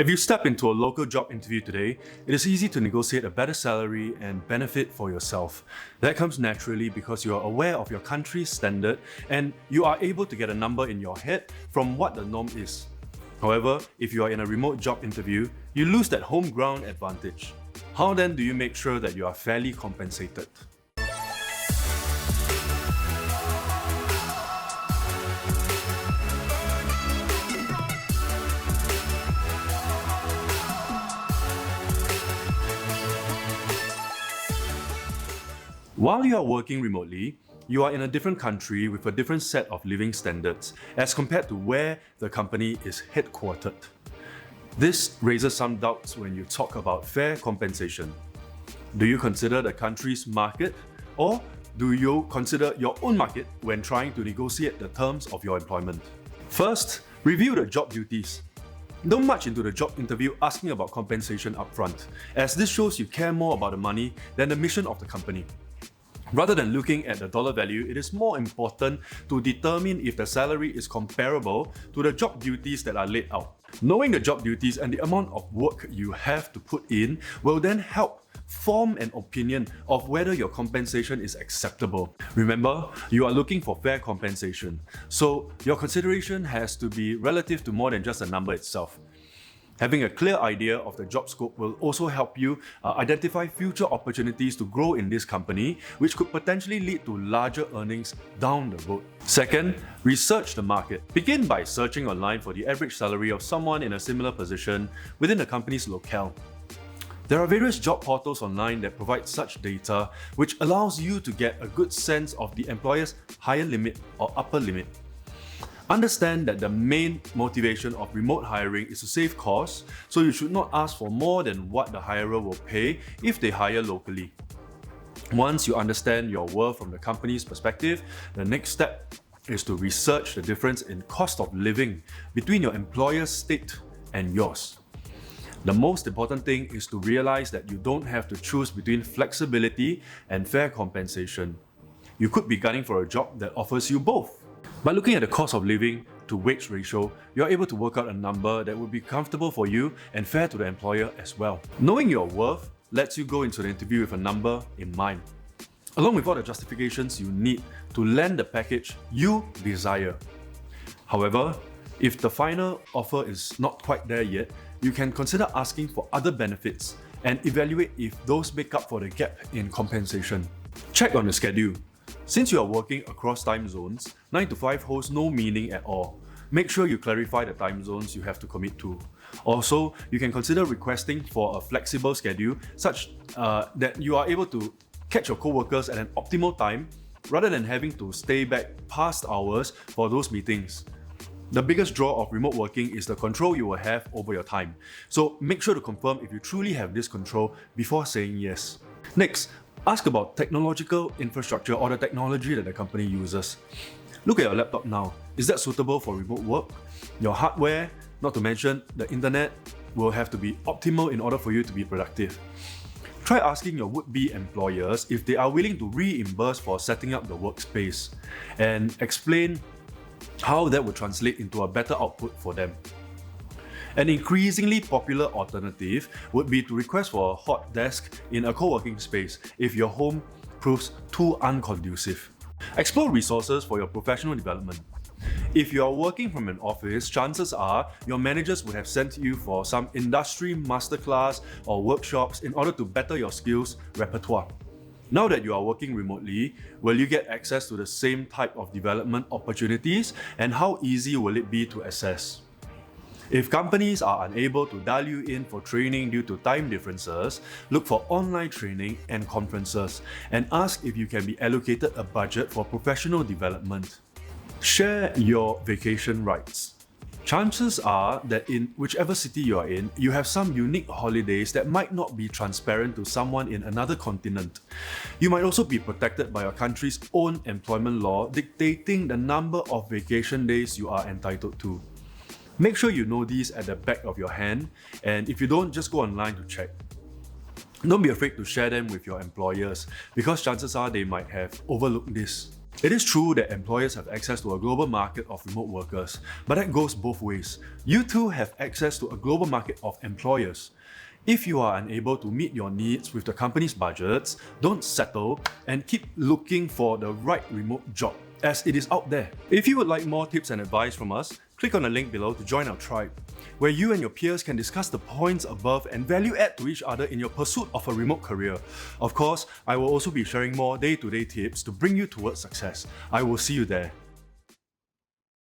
If you step into a local job interview today, it is easy to negotiate a better salary and benefit for yourself. That comes naturally because you are aware of your country's standard and you are able to get a number in your head from what the norm is. However, if you are in a remote job interview, you lose that home ground advantage. How then do you make sure that you are fairly compensated? While you are working remotely, you are in a different country with a different set of living standards as compared to where the company is headquartered. This raises some doubts when you talk about fair compensation. Do you consider the country's market, or do you consider your own market when trying to negotiate the terms of your employment? First, review the job duties. Don't march into the job interview asking about compensation upfront, as this shows you care more about the money than the mission of the company. Rather than looking at the dollar value, it is more important to determine if the salary is comparable to the job duties that are laid out. Knowing the job duties and the amount of work you have to put in will then help form an opinion of whether your compensation is acceptable. Remember, you are looking for fair compensation, so your consideration has to be relative to more than just the number itself. Having a clear idea of the job scope will also help you identify future opportunities to grow in this company, which could potentially lead to larger earnings down the road. Second, research the market. Begin by searching online for the average salary of someone in a similar position within the company's locale. There are various job portals online that provide such data, which allows you to get a good sense of the employer's higher limit or upper limit. Understand that the main motivation of remote hiring is to save costs, so you should not ask for more than what the hirer will pay if they hire locally. Once you understand your worth from the company's perspective, the next step is to research the difference in cost of living between your employer's state and yours. The most important thing is to realize that you don't have to choose between flexibility and fair compensation. You could be gunning for a job that offers you both. By looking at the cost of living to wage ratio, you are able to work out a number that would be comfortable for you and fair to the employer as well. Knowing your worth lets you go into the interview with a number in mind, along with all the justifications you need to land the package you desire. However, if the final offer is not quite there yet, you can consider asking for other benefits and evaluate if those make up for the gap in compensation. Check on the schedule. Since you are working across time zones, 9 to 5 holds no meaning at all. Make sure you clarify the time zones you have to commit to. Also, you can consider requesting for a flexible schedule such that you are able to catch your co-workers at an optimal time rather than having to stay back past hours for those meetings. The biggest draw of remote working is the control you will have over your time. So make sure to confirm if you truly have this control before saying yes. Next, ask about technological infrastructure or the technology that the company uses. Look at your laptop now. Is that suitable for remote work? Your hardware, not to mention the internet, will have to be optimal in order for you to be productive. Try asking your would-be employers if they are willing to reimburse for setting up the workspace and explain how that would translate into a better output for them. An increasingly popular alternative would be to request for a hot desk in a co-working space if your home proves too unconducive. Explore resources for your professional development. If you are working from an office, chances are your managers would have sent you for some industry masterclass or workshops in order to better your skills repertoire. Now that you are working remotely, will you get access to the same type of development opportunities, and how easy will it be to access? If companies are unable to dial you in for training due to time differences, look for online training and conferences and ask if you can be allocated a budget for professional development. Share your vacation rights. Chances are that in whichever city you are in, you have some unique holidays that might not be transparent to someone in another continent. You might also be protected by your country's own employment law dictating the number of vacation days you are entitled to. Make sure you know these at the back of your hand, and if you don't, just go online to check. Don't be afraid to share them with your employers because chances are they might have overlooked this. It is true that employers have access to a global market of remote workers, but that goes both ways. You too have access to a global market of employers. If you are unable to meet your needs with the company's budgets, don't settle and keep looking for the right remote job, as it is out there. If you would like more tips and advice from us, click on the link below to join our tribe, where you and your peers can discuss the points above and value add to each other in your pursuit of a remote career. Of course, I will also be sharing more day-to-day tips to bring you towards success. I will see you there.